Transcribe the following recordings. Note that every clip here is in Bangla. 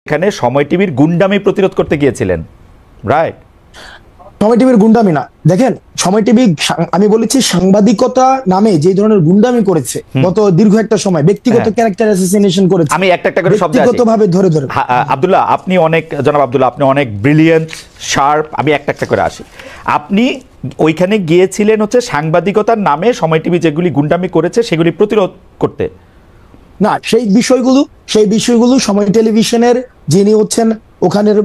এখানে সময় টিভির গুন্ডামি প্রতিরোধ করতে গিয়েছিলেন, রাইট? সময় টিভির গুন্ডামি না, দেখেন সময় টিভি আমি বলেছি সাংবাদিকতা নামে যে ধরনের গুন্ডামি করেছে গত দীর্ঘ একটা সময়, ব্যক্তিগত ক্যারেক্টার অ্যাসাসিনেশন করেছে। আমি একটা একটা করে শব্দ ব্যক্তিগতভাবে ধরে আব্দুল্লাহ, আপনি অনেক, জনাব আব্দুল্লাহ, আপনি অনেক ব্রিলিয়েন্ট, শার্প। আমি একটা একটা করে আসি। আপনি ওইখানে গিয়েছিলেন হচ্ছে সাংবাদিকতার নামে সময় টিভি যেগুলি গুন্ডামি করেছে সেগুলি প্রতিরোধ করতে না, সেই বিষয়গুলো সময় টেলিভিশনের যিনি হচ্ছেন ওখানের,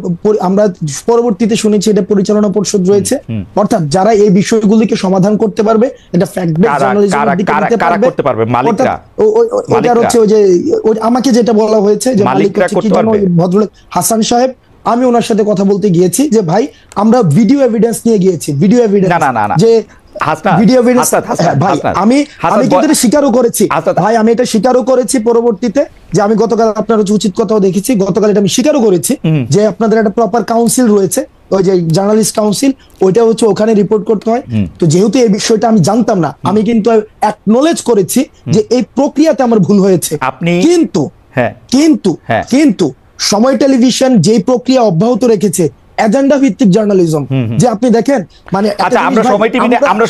আমরা পরবর্তীতে শুনেছি এটা পরিচালনা পরিষদ রয়েছে, অর্থাৎ যারা এই বিষয়গুলিকে সমাধান করতে পারবে, এটা ফ্যাক্ট বেস জার্নালিজমের দিকে নিতে পারবে, মালিকরা। ওইটার হচ্ছে ওই যে আমাকে যেটা বলা হয়েছে যে মালিক হচ্ছে কি জানো, ভদ্রলোক হাসান সাহেব, আমি ওনার সাথে কথা বলতে গিয়েছি যে ভাই আমরা ভিডিও এভিডেন্স নিয়ে গিয়েছি, ভিডিও এভিডেন্স যে আমি কিন্তু স্বীকারও করেছি ভাই, আমি এটা স্বীকারও করেছি পরবর্তীতে যে আমি গতকাল আপনার উচিত কথাও দেখেছি, গতকাল এটা আমি স্বীকারও করেছি যে আপনাদের একটা প্রপার কাউন্সিল রয়েছে, ওই যে জার্নালিস্ট কাউন্সিল, ওইটা হচ্ছে ওখানে রিপোর্ট করতে হয়। তো যেহেতু এই বিষয়টা আমি জানতাম না, আমি কিন্তু অ্যাকনলেজ করেছি যে এই প্রক্রিয়াতে আমার ভুল হয়েছে। কিন্তু সময় টেলিভিশন যে প্রক্রিয়া অব্যাহত রেখেছে, এজেন্ডা ভিত্তিক জার্নালিজম, যে আপনি দেখেন মানে আমরা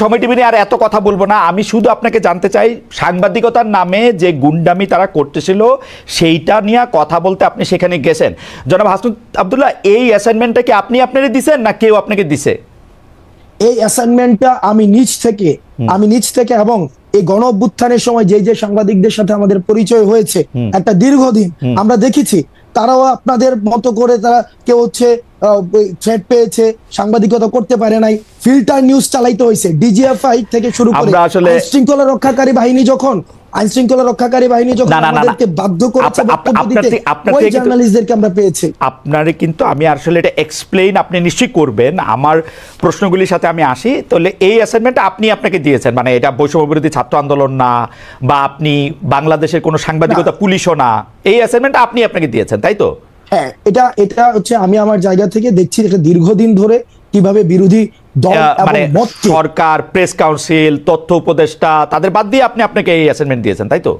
সময় টিভি নিয়ে আর এত কথা বলবো না। আমি শুধু আপনাকে জানতে চাই, সাংবাদিকতার নামে যে গুন্ডামি তারা করতেছিল সেইটা নিয়ে কথা বলতে আপনি সেখানে গেছেন। জনাব হাসনাত আব্দুল্লাহ, এই অ্যাসাইনমেন্টটা কি আপনি আপনারে দিছেন না কেউ আপনাকে দিছে? এই অ্যাসাইনমেন্টটা আমি নিজ থেকে এবং এই গণ অভ্যুত্থানের সময় যে সাংবাদিকদের সাথে আমাদের পরিচয় হয়েছে একটা দীর্ঘদিন, আমরা দেখেছি তারাও আপনাদের মতো করে তারা কেউ হচ্ছে থ্রেট পেয়েছে, সাংবাদিকতা করতে পারে নাই, ফিল্টার নিউজ চালাইতে হয়েছে, ডিজিএফআই থেকে শুরু করে আইনশৃঙ্খলা রক্ষাকারী বাহিনী যখন আমাদেরকে বাধ্য করেছে ওই জার্নালিস্টদেরকে আমরা পেয়েছি। আপনারে কিন্তু আমি আসলে এটা এক্সপ্লেইন আপনি নিশ্চয়ই করবেন, আমার প্রশ্নগুলির সাথে আমি আসি। তাহলে এই অ্যাসাইনমেন্টটা আপনি আপনাকে দিয়েছেন, মানে এটা বৈষম্য বিরোধী ছাত্র আন্দোলন না, বা আপনি বাংলাদেশের কোনো সাংবাদিকতা পুলিশও না, এই অ্যাসাইনমেন্টটা আপনি আপনাকে দিয়েছেন, তাই তো? হ্যাঁ, এটা হচ্ছে আমি আমার জায়গা থেকে দেখছি একটা দীর্ঘদিন ধরে কিভাবে বিরোধী দল মানে সরকার, প্রেস কাউন্সিল, তথ্য উপদেষ্টা, তাদের বাদ দিয়ে আপনি আপনাকে এই অ্যাসাইনমেন্ট দিয়েছেন, তাই তো?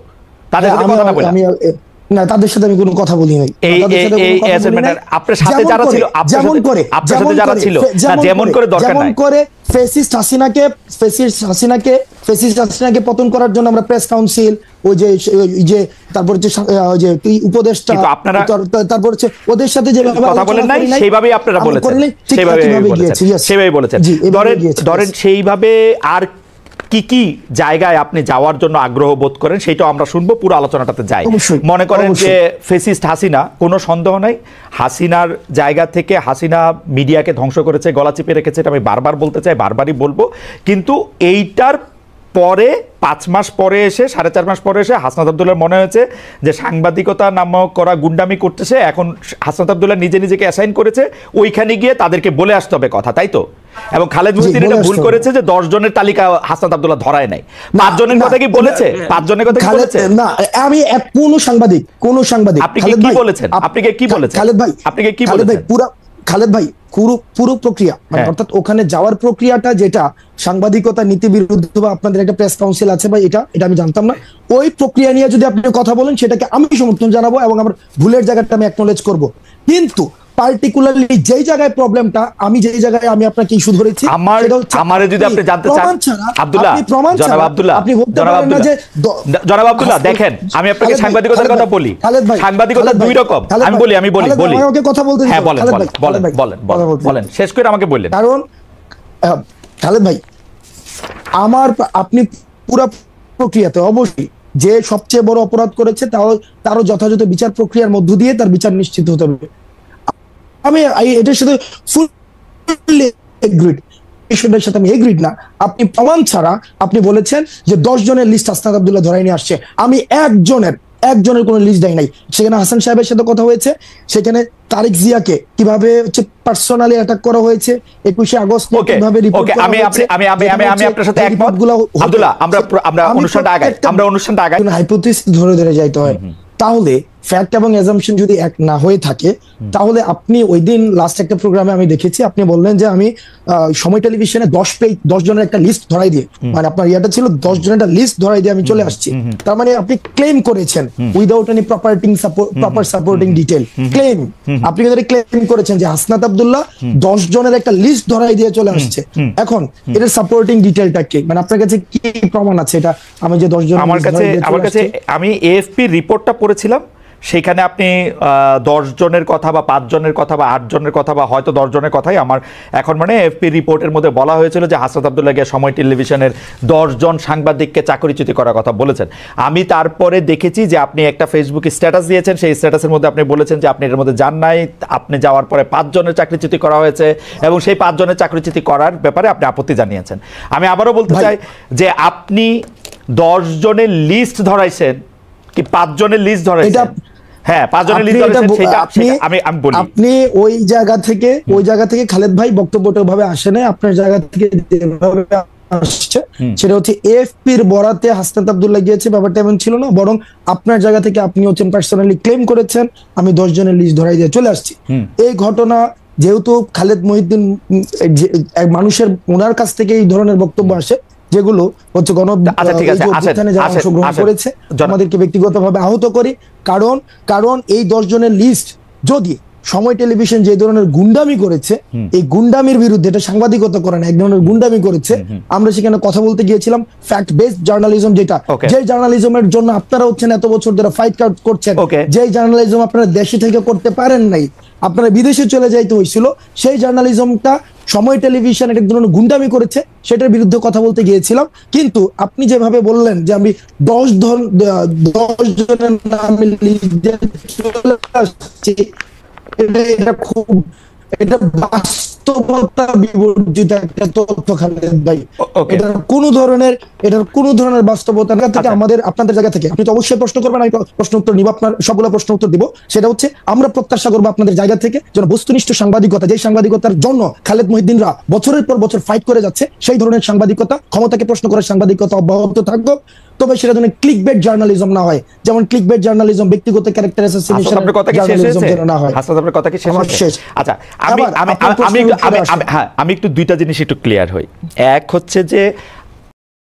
তাদের সাথে কথা না বলে না, তাদের সাথে আমি কোনো কথা বলি নাই। এই অ্যাসাইনমেন্ট আপনার সাথে যারা ছিল, আপনার সাথে যারা ছিল, যেমন করে দরকার নাই, করে ফ্যাসিস্ট হাসিনাকে পতন করার জন্য আমরা প্রেস কাউন্সিল, ওই যে তারপর হচ্ছে ওই যে উপদেষ্টা, আপনারা তারপর হচ্ছে ওদের সাথে যেভাবে কথা বলেন নাই সেইভাবেই আপনারা বলেছেন, সেইভাবেই বলেছেন। ধরেন সেইভাবে আর কি কি জায়গায় আপনি যাওয়ার জন্য আগ্রহ বোধ করেন সেটাও আমরা শুনবো, পুরো আলোচনাটাতে যাই। মনে করেন যে ফেসিস্ট হাসিনা, কোনো সন্দেহ নাই, হাসিনার জায়গা থেকে হাসিনা মিডিয়াকে ধ্বংস করেছে, গলা চিপে রেখেছে, এটা আমি বারবার বলতে চাই, বারবারই বলবো। কিন্তু এইটার পরে 5 মাস পরে এসে, 4.5 মাস পরে এসে হাসনাত আব্দুল্লাহর মনে হয়েছে যে সাংবাদিকতা নামক করা গুন্ডামি করতেছে, এখন হাসনাত আব্দুল্লাহ নিজেকে অ্যাসাইন করেছে, ওইখানে গিয়ে তাদেরকে বলে আসতে হবে কথা, তাই তো? এবং খালেদ মুহিউদ্দিন এটা ভুল করেছে যে 10 জনের তালিকা হাসনাত আব্দুল্লাহ ধরায় নাই। 5 জনের কথা কি বলেছে? 5 জনের কথা কি বলেছে? না, আমি কোন সাংবাদিক আপনি কি বলেছেন? খালেদ ভাই পুরো প্রক্রিয়া, মানে অর্থাৎ ওখানে যাওয়ার প্রক্রিয়াটা যেটা সাংবাদিকতা নীতি বিরুদ্ধ বা আপনাদের একটা প্রেস কাউন্সিল আছে বা এটা আমি জানতাম না, ওই প্রক্রিয়া নিয়ে যদি আপনি কথা বলেন সেটাকে আমি সমর্থন জানাবো এবং আমার ভুলের জায়গাটা আমি অ্যাকনলেজ করব। কিন্তু পার্টিকুলারলি যেই জায়গায় প্রবলেমটা, আমি যেই জায়গায় আমি আপনাকে ইস্যু ধরেছি, আমারে যদি আপনি জানতে চান আব্দুল্লাহ, জনাব আব্দুল্লাহ, দেখেন আমি আপনাকে সাংবাদিকতার কথা বলি, সাংবাদিকতা দুই রকম, আমি বলি আমাকে কথা বলতে দিন। হ্যাঁ, বলেন, শেষ করে আমাকে বললেন। কারণ খালেদ ভাই, আপনি পুরো প্রক্রিয়াতে অবশ্যই যে সবচেয়ে বড় অপরাধ করেছে তারও যথাযথ বিচার প্রক্রিয়ার মধ্য দিয়ে তার বিচার নিশ্চিত হতে হবে। আমি এটার সাথে ফুললি এগ্রিড, বিষয়টার সাথে আমি এগ্রিড না। আপনি প্রমাণ ছাড়া আপনি বলেছেন যে 10 জনের লিস্ট হাসনাত আব্দুল্লাহ ধরাই নিয়ে আসছে, আমি একজনের কোনো লিস্ট দেয় নাই। সেখানে হাসান সাহেবের সাথে কথা হয়েছে, সেখানে তারেক জিয়াকে কিভাবে হচ্ছে পার্সোনালি অ্যাটাক করা হয়েছে, 21শে আগস্ট কিভাবে রিপোর্ট করা হয়েছে, আমি আপনার সাথে একমত আব্দুল্লাহ। আমরা অনুষ্ঠানটা আগাই, হাইপোথিসিস ধরে যাইতে হয়। তাহলে ফ্যাক্ট এবং অ্যাজাম্পশন যদি এক না হয়ে থাকে, তাহলে আপনি ওই দিন লাস্ট একটা প্রোগ্রামে আমি দেখেছি আপনি বললেন যে আমি সময় টেলিভিশনে 10 জনের একটা লিস্ট ধরাই দিয়ে, মানে আপনার ইয়াটা ছিল 10 জনের একটা লিস্ট ধরাই দিয়ে আমি চলে আসছি। তার মানে আপনি ক্লেম করেছেন without any proper supporting detail claim, আপনি যদি ক্লেম করেছেন যে হাসনাত আব্দুল্লাহ 10 জনের একটা লিস্ট ধরাই দিয়ে চলে আসছে। এখন এটার সাপোর্টিং ডিটেলটা কি, মানে আপনার কাছে কি প্রমাণ আছে এটা আমি যে 10 জন? আমার কাছে আমি এএফপি রিপোর্টটা পড়েছিলাম, সেখানে আপনি 10 জনের কথা বা 5 জনের কথা বা 8 জনের কথা বা হয়তো 10 জনের কথাই আমার এখন মানে এএফপি রিপোর্টের মধ্যে বলা হয়েছিল যে হাসনাত আব্দুল্লাহ গিয়ে সময় টেলিভিশনের 10 জন সাংবাদিককে চাকরিচ্যুতি করার কথা বলেছেন। আমি তারপরে দেখেছি যে আপনি একটা ফেসবুকে স্ট্যাটাস দিয়েছেন, সেই স্ট্যাটাসের মধ্যে আপনি বলেছেন যে আপনি এর মধ্যে যান নাই, আপনি যাওয়ার পরে 5 জনের চাকরিচ্যুতি করা হয়েছে এবং সেই 5 জনের চাকরিচ্যুতি করার ব্যাপারে আপনি আপত্তি জানিয়েছেন। আমি আবারও বলতে চাই যে আপনি 10 জনের লিস্ট ধরাইছেন কি 5 জনের লিস্ট ধরাইছেন? হ্যাঁ, 5 জনের লিস্ট ধরাইছেন, সেটা আমি বলি। আপনি ওই জায়গা থেকে খালেদ ভাই বক্তব্যটা ভাবে আসে না, আপনার জায়গা থেকে যেভাবে আসছে সেটা হচ্ছে এএফপির বরাতে হাসনাত আব্দুল্লাহ গিয়েছে, ব্যাপারটা এমন ছিল না, বরং আপনার জায়গা থেকে আপনি হচ্ছেন পার্সোনালি ক্লেম করেছেন আমি 10 জনের লিস্ট ধরাই দিয়ে চলে আসছি। এই ঘটনা যেহেতু খালেদ মহিউদ্দিন মানুষের ওনার কাছ থেকে এই ধরনের বক্তব্য আসে যেগুলো হচ্ছে অংশগ্রহণ করেছে, আমাদেরকে ব্যক্তিগতভাবে আহত করি, কারণ এই 10 জনের লিস্ট যদি সময় টেলিভিশন যে ধরনের গুন্ডামি করেছে, এই গুন্ডামির বিরুদ্ধে, এটা সাংবাদিকতা করে না, এক ধরনের গুন্ডামি করেছে, আমরা সেখানে কথা বলতে গিয়েছিলাম ফ্যাক্ট বেসড জার্নালিজম, যেটা যে জার্নালিজমের জন্য আপনারা হচ্ছেন এত বছর ধরে ফাইট করছেন, যে জার্নালিজম আপনারা দেশে থেকে করতে পারেন নাই, আপনারা বিদেশে চলে যাইতে হয়েছিল, সেই জার্নালিজমটা সময় টেলিভিশন এক ধরনের গুন্ডামি করেছে, সেটার বিরুদ্ধে কথা বলতে গিয়েছিলাম। কিন্তু আপনি যেভাবে বললেন যে আমি 10 জনের নামে চলে আসছি, এটা বাস্তবতা বিবর্জিত একটা তথ্য খালেদ ভাই। এটার কোনো ধরনের বাস্তবতা থেকে আপনাদের জায়গা থেকে আপনি তো অবশ্যই প্রশ্ন করবেন, আমি প্রশ্ন উত্তর নিব, আপনার সবগুলো প্রশ্ন উত্তর দিব। সেটা হচ্ছে আমরা প্রত্যাশা করবো আপনাদের জায়গা থেকে যেন বস্তুনিষ্ঠ সাংবাদিকতা, যে সাংবাদিকতার জন্য খালেদ মহিউদ্দিনরা বছরের পর বছর ফাইট করে যাচ্ছে, সেই ধরনের সাংবাদিকতা, ক্ষমতাকে প্রশ্ন করার সাংবাদিকতা অব্যাহত থাকবে, তবে সেটা যেন ক্লিকবেট জার্নালিজম না হয়, যেমন ক্লিকবেট জার্নালিজম ব্যক্তিগত ক্যারেক্টার অ্যাসাসিনেশন না হয়। আপনার কথা কি শেষ? আচ্ছা, আমি একটু দুইটা জিনিস একটু ক্লিয়ার হই। এক হচ্ছে যে